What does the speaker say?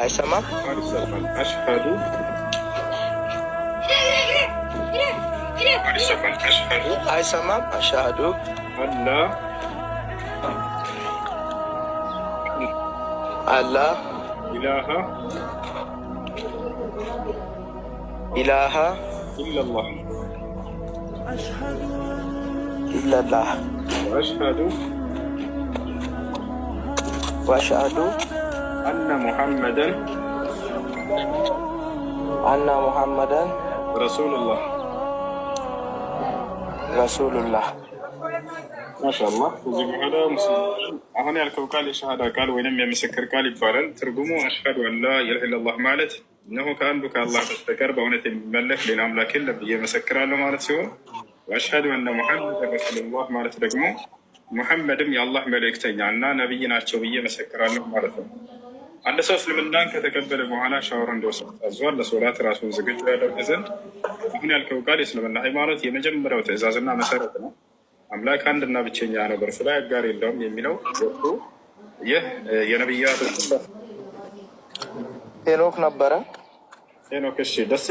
አይሰማም። አሽሀዱ አይሰማም። አሽሀዱ አላህ ኢላሃ ኢለላህ ወአሽሀዱ አነ ሙሐመደን ረሱሉላህ። ማሻአላህ። ከዚህ በኋላ ሙስሊም አሁን ያልከው ቃል የሸሃዳ ቃል ወይንም የምስክር ቃል ይባላል። ትርጉሙ አሽሀዱ አን ላ ኢላሀ ኢለላህ ማለት እነሆ ከአንዱ ከአላህ በስተቀር በእውነት የሚመለክ ሌላ አምላክ የለም ብዬ መሰክራለሁ ማለት ሲሆን፣ ወአሽሀዱ አነ ሙሐመድ ረሱሉላህ ማለት ደግሞ ሙሐመድም የአላህ መልእክተኛ እና ነቢይ ናቸው ብዬ መሰክራለሁ ማለት ነው። አንድ ሰው እስልምናን ከተቀበለ በኋላ ሻወር እንዲወስድ ታዟል፣ ለሶላት ራሱን ዝግጁ ያደርግ ዘንድ። አሁን ያልከው ቃል የእስልምና ሃይማኖት የመጀመሪያው ትዕዛዝና መሰረት ነው። አምላክ አንድና ብቸኛ ነው፣ በእርሱ ላይ አጋር የለውም የሚለው ወቅቱ ይህ የነቢያት ሄኖክ ነበረ። ሄኖክ እሺ፣ ደስ